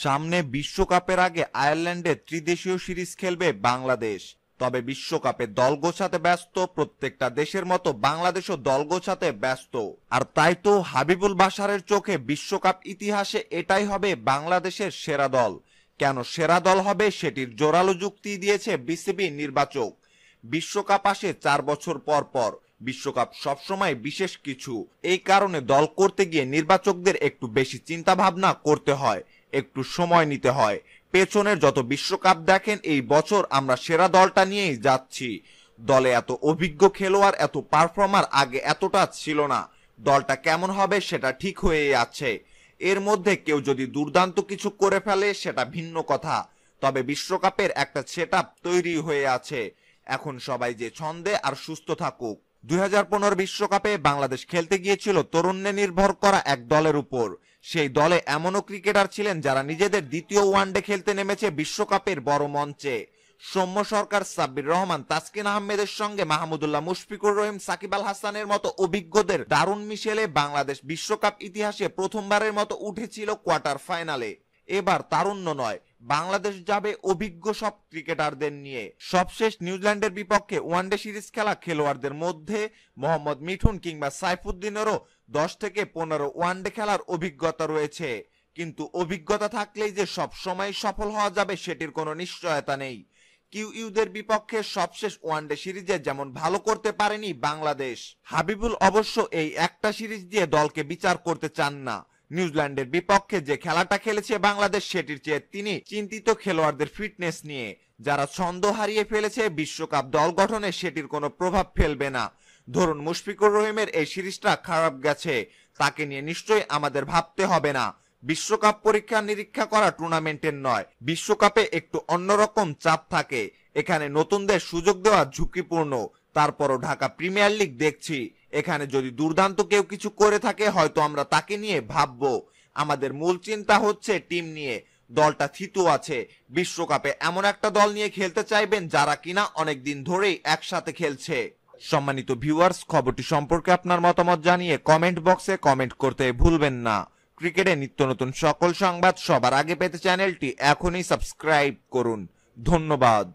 সামনে বিশ্বকাপের আগে আয়ারল্যান্ডে ত্রিদেশীয় সিরিজ খেলবে বাংলাদেশ। তবে বিশ্বকাপে দল গোছাতে ব্যস্ত প্রত্যেকটা দেশের মতো বাংলাদেশও দল গোছাতে ব্যস্ত। আর তাই তো হাবিবুল বাশারের চোখে বিশ্বকাপ ইতিহাসে এটাই হবে বাংলাদেশের সেরা দল। কেন সেরা দল হবে সেটির জোরালো যুক্তি দিয়েছে বিসিবি নির্বাচক। বিশ্বকাপ আসে 4 বছর পর পর, বিশ্বকাপ সবসময় বিশেষ কিছু, এই কারণে দল করতে গিয়ে নির্বাচকদের একটু বেশি চিন্তা ভাবনা করতে হয়, একটু সময় নিতে হয়। পেছনের যত বিশ্বকাপ দেখেন এই বছর আমরা সেরা দলটা নিয়েই যাচ্ছি। দলে এত অভিজ্ঞ খেলোয়াড়, এত পারফর্মার আগে এতটা ছিল না। দলটা কেমন হবে সেটা ঠিক হয়ে আছে। এর মধ্যে কেউ যদি দুর্দান্ত কিছু করে ফেলে সেটা ভিন্ন কথা, তবে বিশ্বকাপের একটা সেটআপ তৈরি হয়ে আছে। এখন সবাই যে ছন্দে আর সুস্থ থাকুক। 2015 বিশ্বকাপে বাংলাদেশ খেলতে গিয়েছিল তরুণে নির্ভর করা এক দলের উপর। সেই দলে এমনও ক্রিকেটার ছিলেন যারা নিজেদের দ্বিতীয় ওয়ানডে খেলতে নেমেছে বিশ্বকাপের বড় মঞ্চে। সৌম্য সরকার, সাব্বির রহমান, তাসকিন আহমেদের সঙ্গে মাহমুদুল্লাহ, মুশফিকুর রহিম, সাকিব আল হাসানের মতো অভিজ্ঞদের দারুণ মিশেলে বাংলাদেশ বিশ্বকাপ ইতিহাসে প্রথমবারের মতো উঠেছিল কোয়ার্টার ফাইনালে। এবার তারুণ্য নয়, বাংলাদেশ যাবে অভিজ্ঞ সব ক্রিকেটারদের নিয়ে। সবশেষ নিউজিল্যান্ডের বিপক্ষে ওয়ানডে সিরিজ খেলা খেলোয়াড়দের মধ্যে মোহাম্মদ মিঠুন কিংবা সাইফুদ্দিনেরও 10 থেকে 15 ওয়ানডে খেলার অভিজ্ঞতা রয়েছে। কিন্তু অভিজ্ঞতা থাকলেই যে সব সময় সফল হওয়া যাবে সেটির কোনো নিশ্চয়তা নেই। কিউইউদের বিপক্ষে সবশেষ ওয়ানডে সিরিজে যেমন ভালো করতে পারেনি বাংলাদেশ। হাবিবুল অবশ্য এই একটা সিরিজ দিয়ে দলকে বিচার করতে চান না। নিউজিল্যান্ডের বিপক্ষে যে খেলাটা খেলেছে বাংলাদেশ সেটির চেয়ে তিনি চিন্তিত খেলোয়াড়দের ফিটনেস নিয়ে। যারা ছন্দ হারিয়ে ফেলেছে বিশ্বকাপ দল গঠনে সেটির কোনো প্রভাব ফেলবে না। ধরুন মুশফিকুর রহিমের এই সিরিজটা খারাপ গেছে, তাকে নিয়ে নিশ্চয়ই আমাদের ভাবতে হবে না। বিশ্বকাপ পরীক্ষা নিরীক্ষা করা টুর্নামেন্টের নয়, বিশ্বকাপে একটু অন্যরকম চাপ থাকে। এখানে নতুনদের সুযোগ দেওয়া ঝুঁকিপূর্ণ। তারপরও ঢাকা প্রিমিয়ার লিগ দেখছি, এখানে যদি দুর্দান্ত কেউ কিছু করে থাকে হয়তো আমরা তাকে নিয়ে ভাববো। আমাদের মূল চিন্তা হচ্ছে টিম নিয়ে। দলটা থিতু আছে। বিশ্বকাপে এমন একটা দল নিয়ে খেলতে চাইবেন যারা কিনা অনেকদিন ধরেই একসাথে খেলছে। সম্মানিত ভিউয়ার্স, খবরটি সম্পর্কে আপনার মতামত জানিয়ে কমেন্ট বক্সে কমেন্ট করতে ভুলবেন না। ক্রিকেটে নিত্য নতুন সকল সংবাদ সবার আগে পেতে চ্যানেলটি এখনই সাবস্ক্রাইব করুন। ধন্যবাদ।